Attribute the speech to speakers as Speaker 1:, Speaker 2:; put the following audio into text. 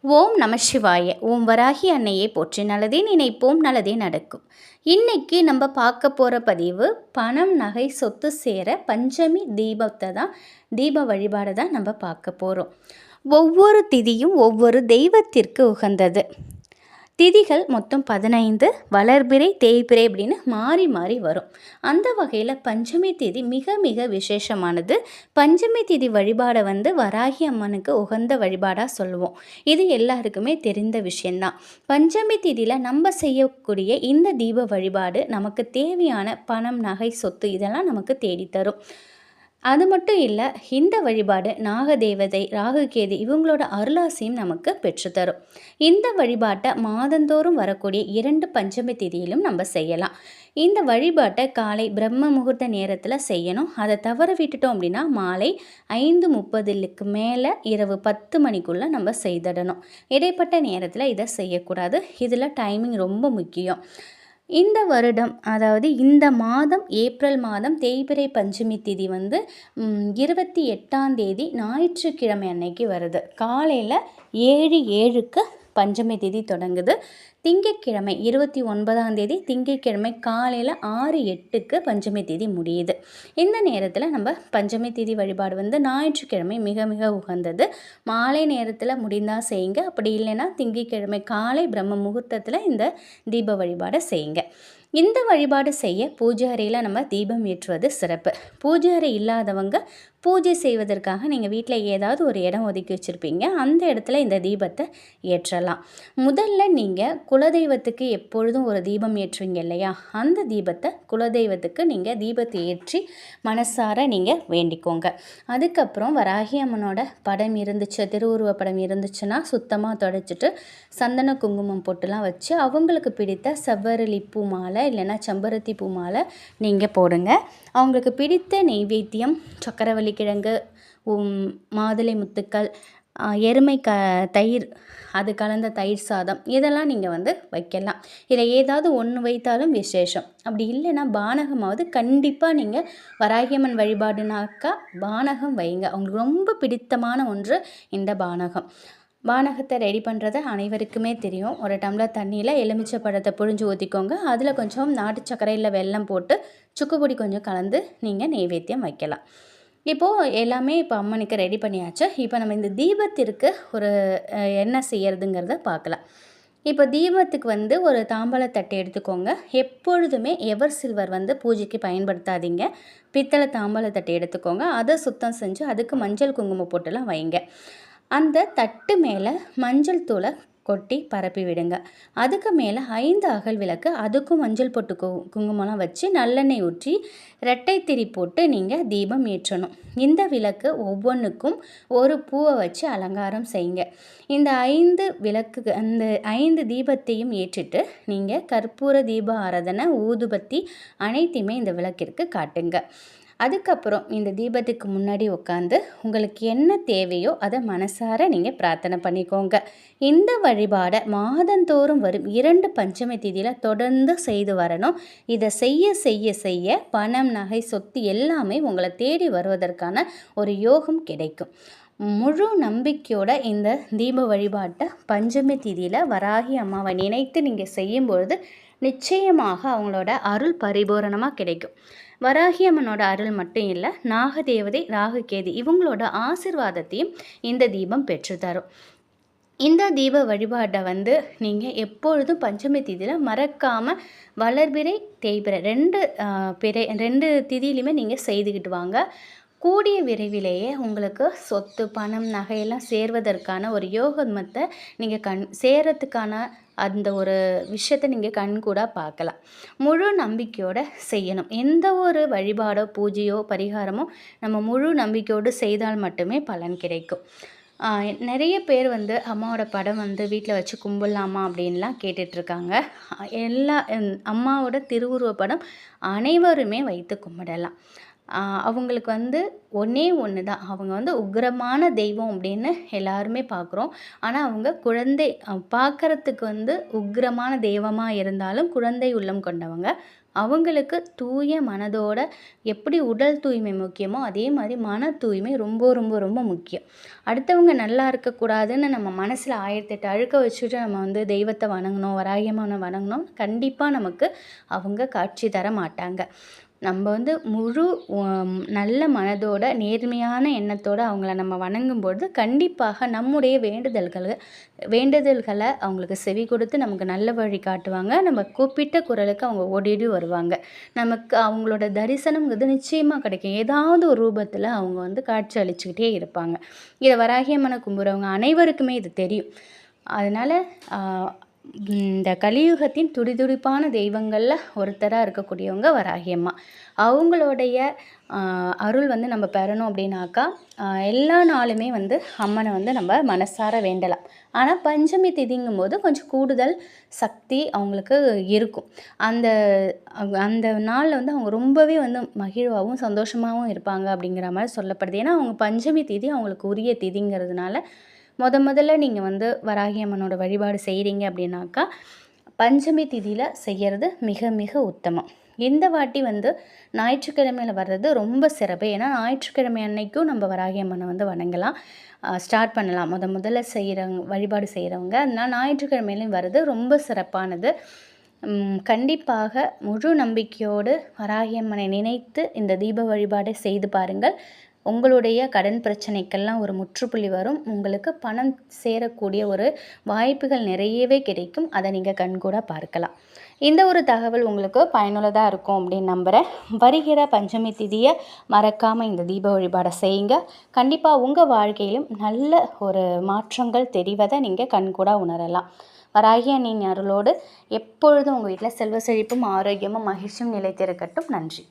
Speaker 1: ஓம் நம சிவாய. ஓம் வராகி அன்னையை போற்றி. நல்லதே நினைப்போம், நல்லதே நடக்கும். இன்னைக்கு நம்ம பார்க்க போகிற பதிவு பணம் நகை சொத்து சேர பஞ்சமி தீபத்தை தான், தீப வழிபாடு தான் நம்ம பார்க்க போகிறோம். ஒவ்வொரு திதியும் ஒவ்வொரு தெய்வத்திற்கு உகந்தது. திதிகள் மொத்தம் 15, வளர்பிறை தேய்பிறை அப்படின்னு மாறி மாறி வரும். அந்த வகையில் பஞ்சமி திதி மிக மிக விசேஷமானது. பஞ்சமி திதி வழிபாடை வராகி அம்மனுக்கு உகந்த வழிபாடாக சொல்லுவோம். இது எல்லாருக்குமே தெரிந்த விஷயந்தான். பஞ்சமி திதியில் நம்ம செய்யக்கூடிய இந்த தீப வழிபாடு நமக்கு தேவையான பணம் நகை சொத்து இதெல்லாம் நமக்கு தேடித்தரும். அது மட்டும் இல்லை, இந்த வழிபாடு நாகதேவதை ராகுகேது இவங்களோட அருளாசியும் நமக்கு பெற்றுத்தரும். இந்த வழிபாட்டை மாதந்தோறும் வரக்கூடிய 2 பஞ்சமி திதியிலும் நம்ம செய்யலாம். இந்த வழிபாட்டை காலை பிரம்ம முகூர்த்த நேரத்தில் செய்யணும். அதை தவற விட்டுட்டோம் அப்படின்னா மாலை 5:30க்கு மேலே இரவு 10 மணிக்குள்ளே நம்ம செய்திடணும். இடைப்பட்ட நேரத்தில் இதை செய்யக்கூடாது. இதில் டைமிங் ரொம்ப முக்கியம். இந்த வருடம், அதாவது இந்த மாதம் ஏப்ரல் மாதம் தேய்பிறை பஞ்சமி திதி 28ஆம் தேதி ஞாயிற்றுக்கிழமை அன்னைக்கு வருது. காலையில் 7:07க்கு பஞ்சமி திதி தொடங்குது. திங்கட்கிழமை 29ஆம் தேதி திங்கட்கிழமை காலையில் 6:08க்கு பஞ்சமி திதி முடியுது. இந்த நேரத்தில் நம்ம பஞ்சமி திதி வழிபாடு ஞாயிற்றுக்கிழமை மிக மிக உகந்தது. மாலை நேரத்தில் முடிந்தால் செய்யுங்க. அப்படி இல்லைன்னா திங்கட்கிழமை காலை பிரம்ம முகூர்த்தத்தில் இந்த தீப வழிபாடை செய்யுங்க. இந்த வழிபாடு செய்ய பூஜை அறையில் நம்ம தீபம் ஏற்றுவது சிறப்பு. பூஜை அறை இல்லாதவங்க பூஜை செய்வதற்காக நீங்கள் வீட்டில் ஏதாவது ஒரு இடம் ஒதுக்கி வச்சுருப்பீங்க. அந்த இடத்துல இந்த தீபத்தை ஏற்றலாம். முதல்ல நீங்கள் குலதெய்வத்துக்கு எப்பொழுதும் ஒரு தீபம் ஏற்றுவீங்க இல்லையா, அந்த தீபத்தை குலதெய்வத்துக்கு நீங்கள் தீபத்தை ஏற்றி மனசார நீங்கள் வேண்டிக்கோங்க. அதுக்கப்புறம் வராகி அம்மனோட படம் இருந்துச்சு, திருவுருவ படம் இருந்துச்சுன்னா சுத்தமாக தொடச்சிட்டு சந்தன குங்குமம் போட்டுலாம் வச்சு அவங்களுக்கு பிடித்த செவ்வரளி பூ மாலை இல்லைன்னா செம்பருத்தி பூ மாலை நீங்கள் போடுங்க. அவங்களுக்கு பிடித்த நெய்வேத்தியம் சக்கரவள்ளி கிழங்கு, மாதுளை முத்துக்கள், எருமை தயிர், அது கலந்த தயிர் சாதம் இதெல்லாம் நீங்கள் வைக்கலாம். இதில் ஏதாவது ஒன்று வைத்தாலும் விசேஷம். அப்படி இல்லைன்னா பானகமாவது கண்டிப்பாக நீங்கள் வராகியம்மன் வழிபாடுனாக்கா பானகம் வைங்க. அவங்களுக்கு ரொம்ப பிடித்தமான ஒன்று இந்த பானகம். பானகத்தை ரெடி பண்ணுறது அனைவருக்குமே தெரியும். ஒரு டம்ளர் தண்ணியில் எலுமிச்சை பழத்தை புழிஞ்சு ஊற்றிக்கோங்க. அதில் கொஞ்சம் நாட்டு சர்க்கரையில் வெல்லம் போட்டு சுக்குப்பொடி கொஞ்சம் கலந்து நீங்கள் நெய்வேத்தியம் வைக்கலாம். இப்போது எல்லாமே இப்போ அம்மனுக்கு ரெடி பண்ணியாச்சு. இப்போ நம்ம இந்த தீபத்திற்கு ஒரு என்ன செய்யறதுங்கிறத பார்க்கலாம். இப்போ தீபத்துக்கு ஒரு தாம்பாளத்தட்டை எடுத்துக்கோங்க. எப்பொழுதுமே எவர் சில்வர் பூஜைக்கு பயன்படுத்தாதீங்க. பித்தளை தாம்பாளத்தட்டை எடுத்துக்கோங்க. அதை சுத்தம் செஞ்சு அதுக்கு மஞ்சள் குங்குமம் போட்டுலாம் வைங்க. அந்த தட்டு மேலே மஞ்சள் தூளை கொட்டி பரப்பி விடுங்க. அதுக்கு மேலே 5 அகல் விளக்கு, அதுக்கும் மஞ்சள் பொட்டு குங்குமம்லாம் வச்சு நல்லெண்ணெய் ஊற்றி ரெட்டை திரி போட்டு நீங்கள் தீபம் ஏற்றணும். இந்த விளக்கு ஒவ்வொன்றுக்கும் ஒரு பூவை வச்சு அலங்காரம் செய்யுங்க. இந்த 5 தீபத்தையும் ஏற்றிட்டு நீங்கள் கற்பூர தீப ஆராதனை, ஊதுபத்தி அனைத்தையுமே இந்த விளக்கிற்கு காட்டுங்க. அதுக்கப்புறம் இந்த தீபத்துக்கு முன்னாடி உட்காந்து உங்களுக்கு என்ன தேவையோ அதை மனசார நீங்கள் பிரார்த்தனை பண்ணிக்கோங்க. இந்த வழிபாடை மாதந்தோறும் வரும் 2 பஞ்சமி திதியில் தொடர்ந்து செய்து வரணும். இதை செய்ய செய்ய செய்ய பணம் நகை சொத்து எல்லாமே உங்களை தேடி வருவதற்கான ஒரு யோகம் கிடைக்கும். முழு நம்பிக்கையோட இந்த தீப வழிபாட்டை பஞ்சமி திதியில் வராகி அம்மாவை நினைத்து நீங்கள் செய்யும்பொழுது நிச்சயமாக அவங்களோட அருள் பரிபூரணமாக கிடைக்கும். வராகி அம்மனோட அருள் மட்டும் இல்லை, நாகதேவதை ராகுகேது இவங்களோட ஆசிர்வாதத்தையும் இந்த தீபம் பெற்றுத்தரும். இந்த தீப வழிபாட்டை நீங்கள் எப்பொழுதும் பஞ்சமி திதியில் மறக்காமல் வளர்பிறை தேய்பிறை 2 திதியிலையுமே நீங்கள் செய்துக்கிட்டு வாங்க. கூடிய விரைவிலேயே உங்களுக்கு சொத்து பணம் நகையெல்லாம் சேர்வதற்கான ஒரு யோகமத்தை நீங்கள் சேரத்துக்கான அந்த ஒரு விஷயத்தை நீங்கள் கண்கூட பார்க்கலாம். முழு நம்பிக்கையோடு செய்யணும். எந்த ஒரு வழிபாடோ பூஜையோ பரிகாரமோ நம்ம முழு நம்பிக்கையோடு செய்தால் மட்டுமே பலன் கிடைக்கும். நிறைய பேர் அம்மாவோட படம் வீட்டில் வச்சு கும்பிடலாமா அப்படின்லாம் கேட்டுட்ருக்காங்க. அம்மாவோட திருவுருவ படம் அனைவருமே வைத்து கும்பிடலாம். அவங்களுக்கு ஒன்றே ஒன்று தான். அவங்க உக்கிரமான தெய்வம் அப்படின்னு எல்லாருமே பார்க்குறோம். ஆனால் அவங்க குழந்தை பார்க்குறதுக்கு உக்கிரமான தெய்வமாக இருந்தாலும் குழந்தை உள்ளம் கொண்டவங்க அவங்களுக்கு தூய மனதோட எப்படி உடல் தூய்மை முக்கியமோ அதே மாதிரி மன தூய்மை ரொம்ப ரொம்ப ரொம்ப முக்கியம். அடுத்தவங்க நல்லா இருக்கக்கூடாதுன்னு நம்ம மனசில் 1008 அழுக்க வச்சுட்டு நம்ம வந்து தெய்வத்தை வணங்கணும், வராகியம்மனை வணங்கணும், கண்டிப்பாக நமக்கு அவங்க காட்சி தர மாட்டாங்க. நம்ம வந்து முழு நல்ல மனதோட நேர்மையான எண்ணத்தோடு அவங்கள நம்ம வணங்கும்போது கண்டிப்பாக நம்முடைய வேண்டுதல்களை அவங்களுக்கு செவி கொடுத்து நமக்கு நல்ல வழி காட்டுவாங்க. நம்ம கூப்பிட்ட குரலுக்கு அவங்க ஓடிடி வருவாங்க. நமக்கு அவங்களோட தரிசனம்ங்கிறது நிச்சயமாக கிடைக்கும். ஏதாவது ஒரு ரூபத்தில் அவங்க வந்து காட்சி அளிச்சுக்கிட்டே இருப்பாங்க. இதை வராகியம்மனை கும்பிட்றவங்க அனைவருக்குமே இது தெரியும். அதனால் இந்த கலியுகத்தின் துடிதுடிப்பான தெய்வங்களில் ஒருத்தராக இருக்கக்கூடியவங்க வராகியம்மா. அவங்களுடைய அருள் வந்து நம்ம பெறணும் அப்படின்னாக்கா எல்லா நாளுமே வந்து அம்மனை வந்து நம்ம மனசார வேண்டலாம். ஆனால் பஞ்சமி திதிங்கும் போது கொஞ்சம் கூடுதல் சக்தி அவங்களுக்கு இருக்கும். அந்த அந்த நாளில் வந்து அவங்க ரொம்பவே வந்து மகிழ்வாகவும் சந்தோஷமாகவும் இருப்பாங்க அப்படிங்கிற மாதிரி சொல்லப்படுது. ஏன்னா அவங்க பஞ்சமி திதி அவங்களுக்கு உரிய திதிங்கிறதுனால முதல்ல நீங்கள் வந்து வராகி அம்மனோட வழிபாடு செய்கிறீங்க அப்படின்னாக்கா பஞ்சமி திதியில் செய்கிறது மிக மிக உத்தமம். இந்த வாட்டி வந்து ஞாயிற்றுக்கிழமையில் வர்றது ரொம்ப சிறப்பு. ஏன்னா ஞாயிற்றுக்கிழமை அன்னைக்கும் நம்ம வராகி அம்மனை வந்து வணங்கலாம், ஸ்டார்ட் பண்ணலாம். முதல்ல செய்கிறவங்க வழிபாடு செய்கிறவங்க, அதனால் ஞாயிற்றுக்கிழமையிலையும் வர்றது ரொம்ப சிறப்பானது. கண்டிப்பாக முழு நம்பிக்கையோடு வராகி அம்மனை நினைத்து இந்த தீப வழிபாடை செய்து பாருங்கள். உங்களுடைய கடன் பிரச்சனைக்கெல்லாம் ஒரு முற்றுப்புள்ளி வரும். உங்களுக்கு பணம் சேரக்கூடிய ஒரு வாய்ப்புகள் நிறையவே கிடைக்கும். அதை நீங்கள் கண்கூட பார்க்கலாம். இந்த ஒரு தகவல் உங்களுக்கு பயனுள்ளதாக இருக்கும் அப்படின்னு நம்புகிறேன். வருகிற பஞ்சமி திதியை மறக்காமல் இந்த தீப வழிபாடை செய்யுங்க. கண்டிப்பாக உங்கள் வாழ்க்கையிலும் நல்ல ஒரு மாற்றங்கள் தெரிவதை நீங்கள் கண்கூட உணரலாம். வராகி அன்னையின் அருளோடு எப்பொழுதும் உங்கள் வீட்டில் செல்வ செழிப்பும் ஆரோக்கியமும் மகிழ்ச்சியும் நிலைத்திருக்கட்டும். நன்றி.